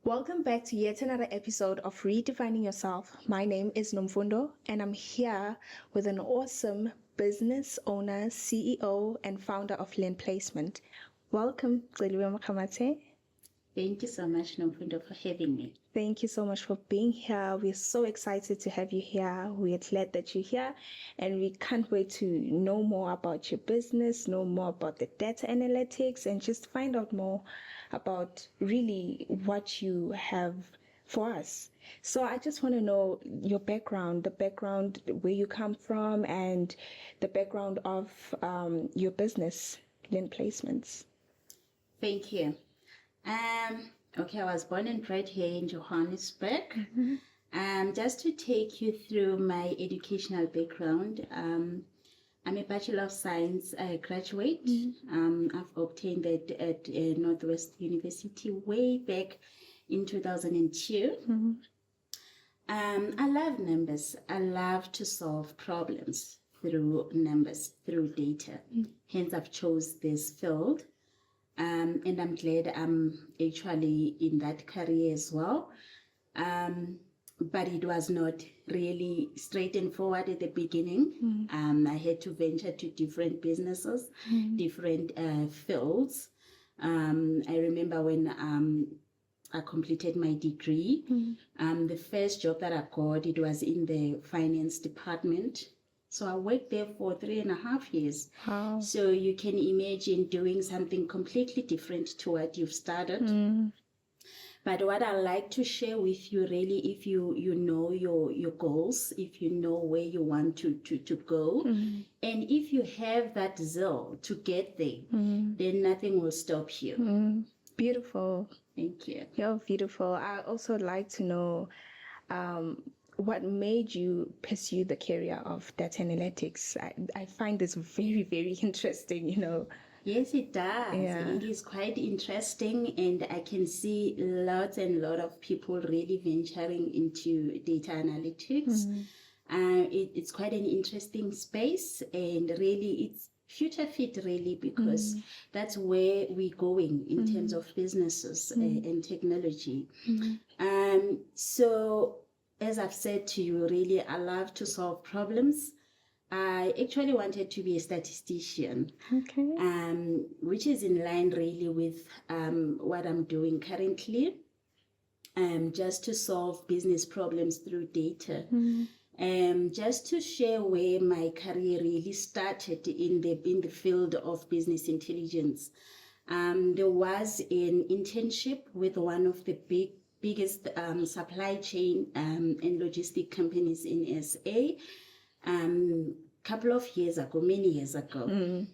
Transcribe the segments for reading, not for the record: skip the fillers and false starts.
Welcome back to yet another episode of Redefining Yourself. My name is Nomfundo, and I'm here with an awesome business owner, CEO, and founder of Land Placement. Welcome, Xeliwe Makamate. Thank you so much, Nomfundo, for having me. Thank you so much for being here. We're so excited to have you here. We're glad that you're here, and we can't wait to know more about your business, know more about the data analytics, and just find out more about really what you have for us. So I just want to know your background, the background where you come from, and the background of your business, Land Placements. Thank you. Okay, I was born and bred here in Johannesburg. Just to take you through my educational background, I'm a Bachelor of Science graduate. I've obtained that at Northwest University way back in 2002. I love numbers. I love to solve problems through numbers, through data. Hence, I've chose this field. And I'm glad I'm actually in that career as well. But it was not really straight and forward at the beginning. I had to venture to different businesses, different fields. I remember when I completed my degree, the first job that I got, it was in the finance department. So I worked there for 3.5 years. Wow. So you can imagine doing something completely different to what you've started. But what I like to share with you really, if you know your goals, if you know where you want to go, and if you have that zeal to get there, then nothing will stop you. Beautiful. Thank you. You're beautiful. I also like to know what made you pursue the career of data analytics. I find this very, very interesting, Yes, it does. Yeah. It is quite interesting, and I can see lots and lot of people really venturing into data analytics. It's quite an interesting space, and really it's future fit really, because that's where we're going in terms of businesses and technology. So as I've said to you, really, I love to solve problems. I actually wanted to be a statistician, Okay. which is in line really with what I'm doing currently, just to solve business problems through data. Just to share where my career really started in the field of business intelligence. There was an internship with one of the biggest supply chain and logistic companies in SA. Couple of years ago, many years ago,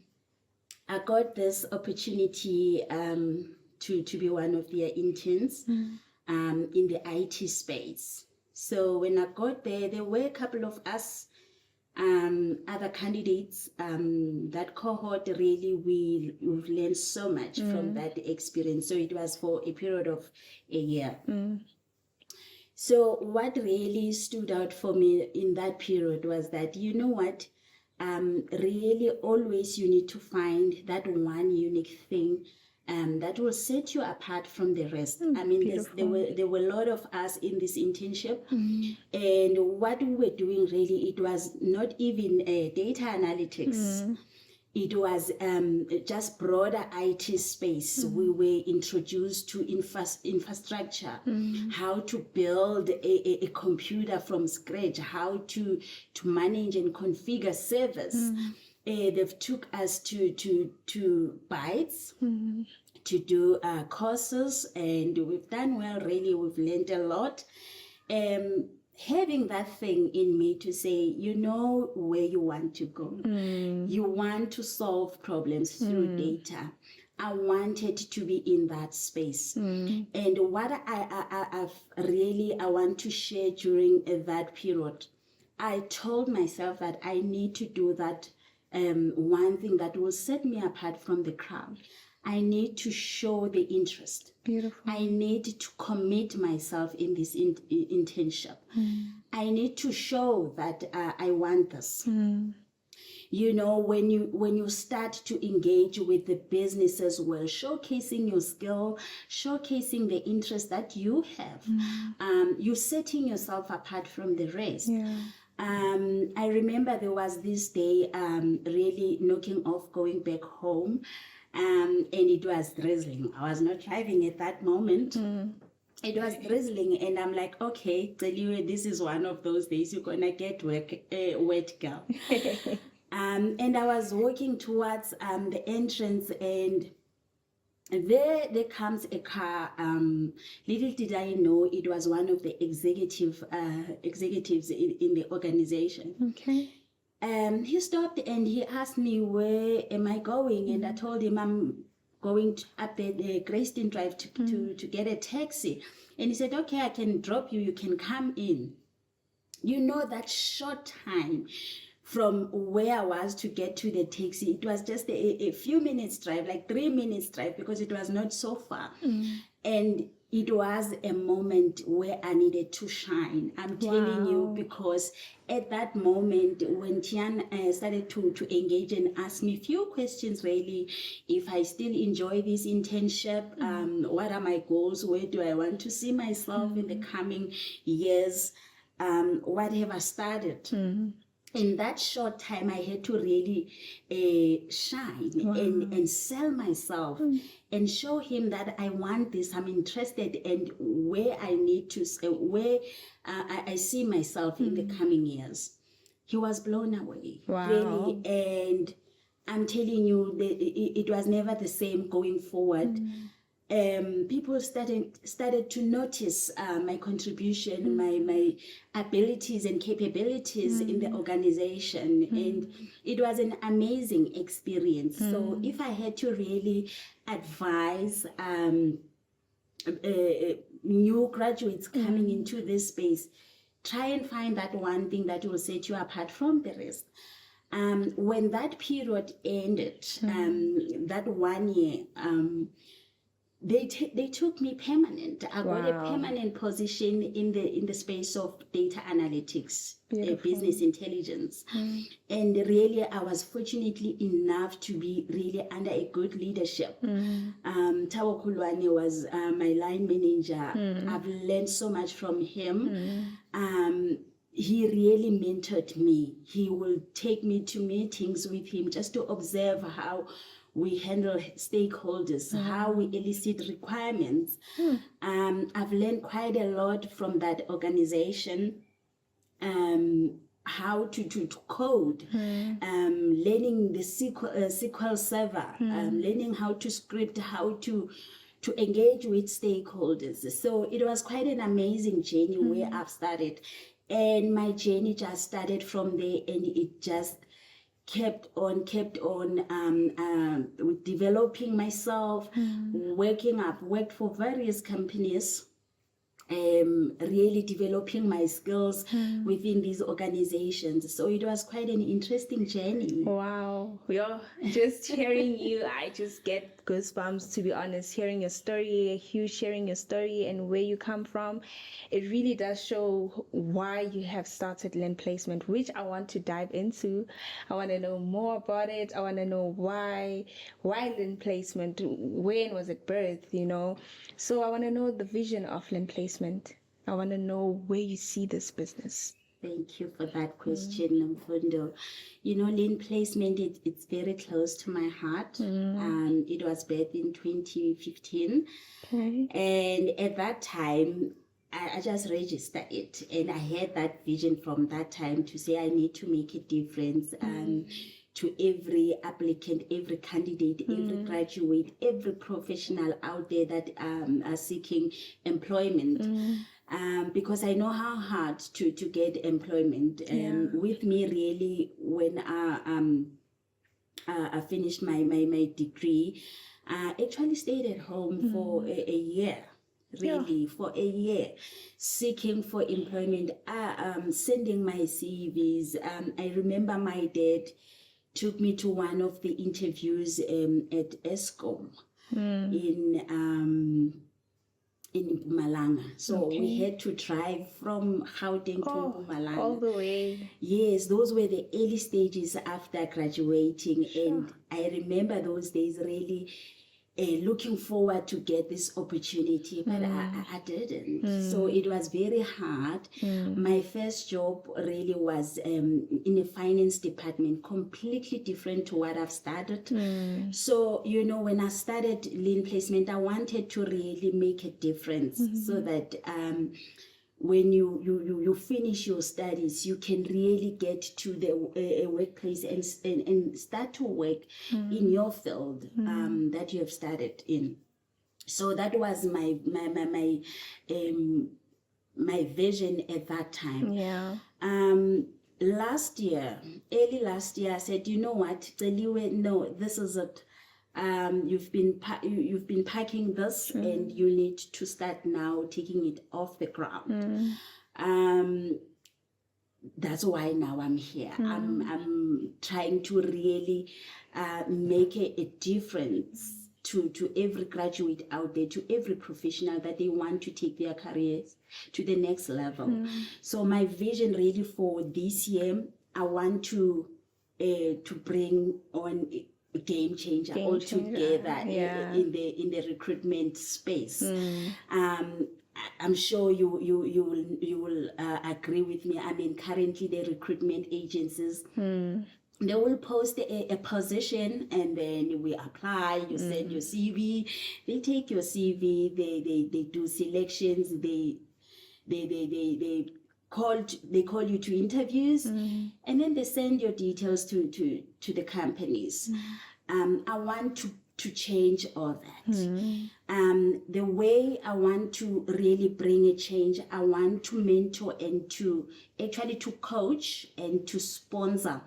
I got this opportunity to be one of their interns in the IT space. So when I got there, there were a couple of us other candidates. That cohort really, we've learned so much from that experience. So it was for a period of a year. So what really stood out for me in that period was that, you know what, really always you need to find that one unique thing that will set you apart from the rest. I mean, there were a lot of us in this internship, and what we were doing really, it was not even data analytics. It was just broader IT space. We were introduced to infrastructure, how to build a computer from scratch, how to manage and configure servers. They've took us to Bytes to do courses, and we've done well, really. We've learned a lot. Having that thing in me to say, you know where you want to go. You want to solve problems through data. I wanted to be in that space. And what I want to share during that period, I told myself that I need to do that one thing that will set me apart from the crowd. I need to show the interest. Beautiful. I need to commit myself in this internship. I need to show that I want this. you know, when you start to engage with the business as well, showcasing your skill, showcasing the interest that you have, you're setting yourself apart from the rest. Yeah. I remember there was this day, really knocking off going back home, and it was drizzling. I was not driving at that moment. It was drizzling, and I'm like, okay, Celiwe, this is one of those days you're gonna get wet, girl. And I was walking towards the entrance, and there comes a car. Little did I know it was one of the executives in the organization. Okay. He stopped and he asked me, where am I going? And I told him I'm going up the Greystone Drive to get a taxi. And he said, okay, I can drop you. You can come in. You know, that short time from where I was to get to the taxi, it was just a few minutes drive, like 3 minutes drive, because it was not so far. And it was a moment where I needed to shine. I'm telling you, because at that moment when Tian started to engage and ask me a few questions, really, if I still enjoy this internship, what are my goals, where do I want to see myself in the coming years, what have I started? In that short time, I had to really shine and sell myself and show him that I want this, I'm interested, and where I need to, where I see myself in the coming years. He was blown away, really, and I'm telling you, it was never the same going forward. People started to notice my contribution, my abilities and capabilities in the organization, and it was an amazing experience. So if I had to really advise new graduates coming into this space, try and find that one thing that will set you apart from the rest. When that period ended, that 1 year, they took me permanent. I got a permanent position in the space of data analytics, business intelligence. And really, I was fortunately enough to be really under a good leadership. Tawo Kulwane was my line manager. I've learned so much from him. He really mentored me. He will take me to meetings with him just to observe how we handle stakeholders, how we elicit requirements. I've learned quite a lot from that organization, how to code, learning the SQL Server, learning how to script, how to engage with stakeholders. So it was quite an amazing journey where I've started. And my journey just started from there, and it just kept on with developing myself, working. I've worked for various companies, really developing my skills within these organizations. So it was quite an interesting journey. Wow. Just hearing you, I just get goosebumps, to be honest. Hearing your story, you sharing your story and where you come from, it really does show why you have started Learn Placement, which I want to dive into. I want to know more about it. I want to know why Learn Placement, when was it birthed, you know? So I want to know the vision of Learn Placement. I want to know where you see this business. Thank you for that question, Mfundo. You know, Learn Placement, it's very close to my heart. It was birthed in 2015. Okay. And at that time, I just registered it. And I had that vision from that time to say I need to make a difference to every applicant, every candidate, every graduate, every professional out there that are seeking employment. Because I know how hard to get employment. With me, really, when I finished my degree, I actually stayed at home for a year. Really, for a year, seeking for employment, sending my CVs. I remember my dad took me to one of the interviews at Eskom in Mpumalanga. So we Okay. had to drive from Gauteng to all Mpumalanga. the way. Yes, those were the early stages after graduating. Sure. And I remember those days really looking forward to get this opportunity, but I didn't. So it was very hard. My first job really was in a finance department, completely different to what I've started. So, you know, when I started Lean Placement, I wanted to really make a difference so that when you finish your studies, you can really get to the workplace and start to work in your field that you have started in. So that was my vision at that time. Yeah. Last year, early last year, I said, you know what, Celiwe, no, this is it. You've been packing this, and you need to start now taking it off the ground. That's why now I'm here. I'm trying to really make a difference to every graduate out there, to every professional that they want to take their careers to the next level. So my vision really for this year, I want to bring on a game changer altogether in the recruitment space. I'm sure you will agree with me. I mean, currently the recruitment agencies, they will post a position, and then we apply. You send your CV. They take your CV. They do selections. They call you to interviews, and then they send your details to the companies. I want to change all that. The way I want to really bring a change, I want to mentor and to actually to coach and to sponsor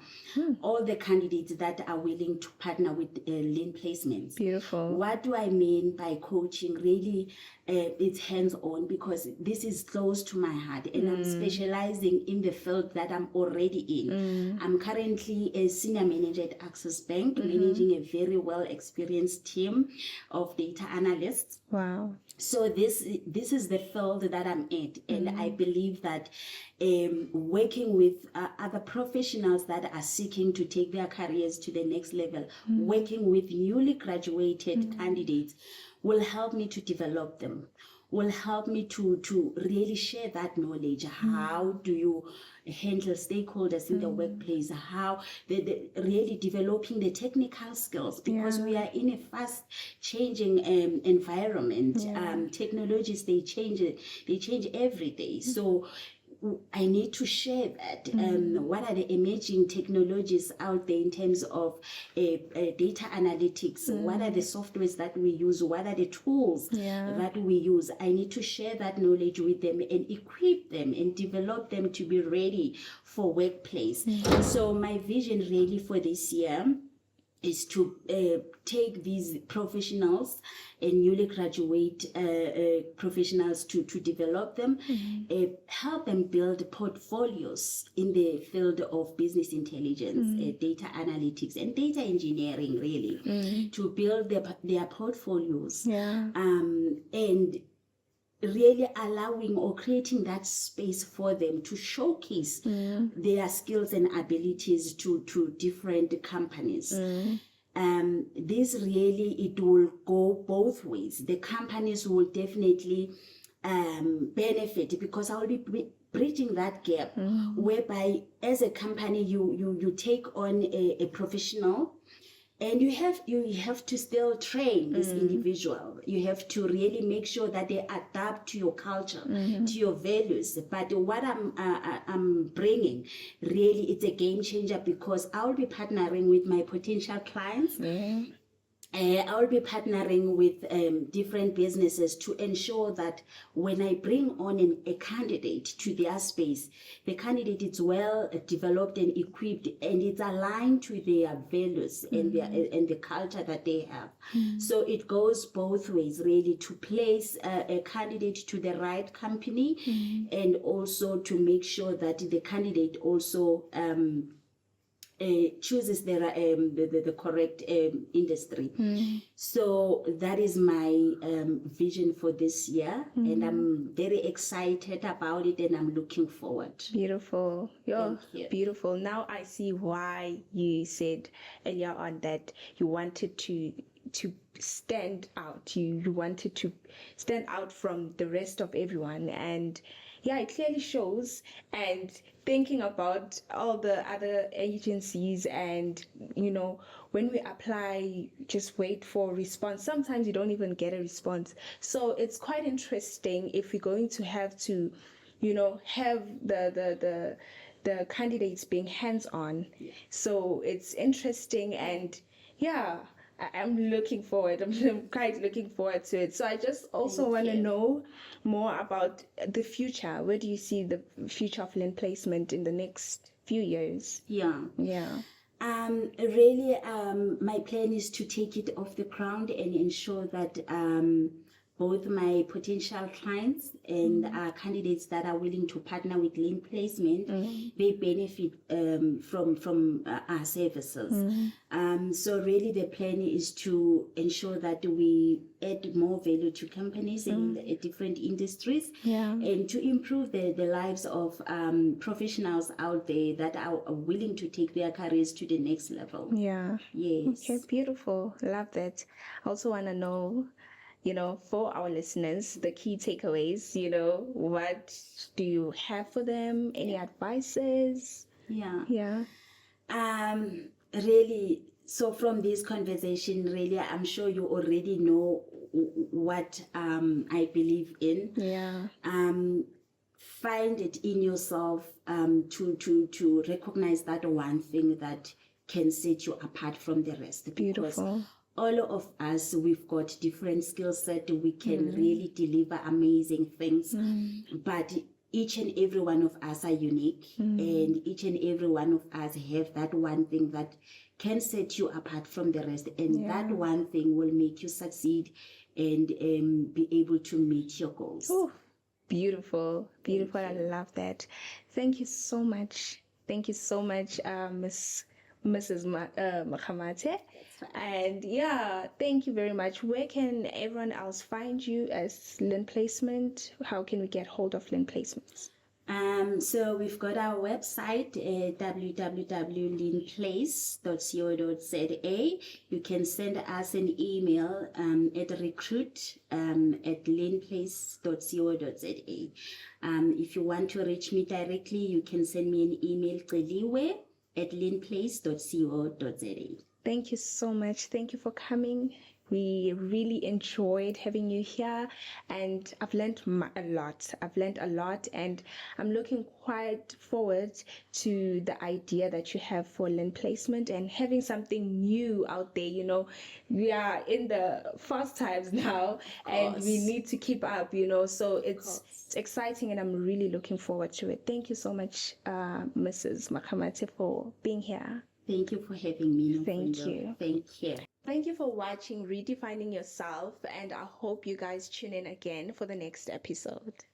all the candidates that are willing to partner with Lean Placements. Beautiful. What do I mean by coaching? Really, it's hands-on, because this is close to my heart, and I'm specializing in the field that I'm already in. I'm currently a senior manager at Access Bank, managing a very well-experienced team of data analysts. Wow. So this is the field that I'm at, and I believe that working with other professionals that are seeking to take their careers to the next level, working with newly graduated candidates, will help me to develop them, will help me to really share that knowledge. How do you handle stakeholders in the workplace? How they really developing the technical skills, because we are in a fast changing environment. Technologies, they change every day. So I need to share that. What are the emerging technologies out there in terms of data analytics? What are the softwares that we use? What are the tools that we use? I need to share that knowledge with them and equip them and develop them to be ready for workplace. So my vision really for this year is to take these professionals and newly graduate professionals to develop them, help them build portfolios in the field of business intelligence, data analytics, and data engineering, really, to build their portfolios, and really allowing or creating that space for them to showcase their skills and abilities to different companies. This really, it will go both ways. The companies will definitely benefit, because I will be bridging that gap, whereby as a company you take on a professional, and you have to still train this individual. You have to really make sure that they adapt to your culture, to your values. But what I'm bringing, really, it's a game changer, because I will be partnering with my potential clients. I will be partnering with different businesses to ensure that when I bring on a candidate to their space, the candidate is well developed and equipped, and it's aligned to their values and the culture that they have. So it goes both ways, really, to place a candidate to the right company, and also to make sure that the candidate also chooses the correct industry. So that is my vision for this year, and I'm very excited about it, and I'm looking forward. Beautiful. You're Thank you. beautiful. Now I see why you said earlier on that you wanted to stand out. You wanted to stand out from the rest of everyone, and yeah, it clearly shows. And thinking about all the other agencies, and when we apply, just wait for a response. Sometimes you don't even get a response. So it's quite interesting if we're going to have to have the candidates being hands-on. So it's interesting, and yeah, I'm looking forward. I'm quite looking forward to it. So I just also want to know more about the future. Where do you see the future of Lynn Placement in the next few years? Yeah. Yeah. Really, my plan is to take it off the ground and ensure that both my potential clients and candidates that are willing to partner with Lynn Placement, they benefit from our services. So really the plan is to ensure that we add more value to companies in different industries, and to improve the lives of professionals out there that are willing to take their careers to the next level. Yeah. Yes. Okay, beautiful. Love that. I also want to know, for our listeners, the key takeaways, what do you have for them? Any advices? Yeah. Yeah. Really, so from this conversation, really, I'm sure you already know what I believe in. Yeah. Find it in yourself to recognize that one thing that can set you apart from the rest. Beautiful. Because all of us, we've got different skill set. We can really deliver amazing things, but each and every one of us are unique, and each and every one of us have that one thing that can set you apart from the rest, and that one thing will make you succeed and be able to meet your goals. Ooh, beautiful. Beautiful. I love that. Thank you so much. Thank you so much, Mrs. Makhamate. And yeah, thank you very much. Where can everyone else find you as Lynn Placement? How can we get hold of Lynn Placements? So we've got our website, www.linplace.co.za. You can send us an email at recruit@linplace.co.za. If you want to reach me directly, you can send me an email, linplace.co.za. Thank you so much. Thank you for coming. We really enjoyed having you here, and I've learned a lot. And I'm looking quite forward to the idea that you have for Lynn Placement and having something new out there. We are in the fast times now, and we need to keep up, so it's exciting, and I'm really looking forward to it. Thank you so much, Mrs. Makhamate, for being here. Thank you for having me. Thank you. Thank you. Thank you for watching Redefining Yourself, and I hope you guys tune in again for the next episode.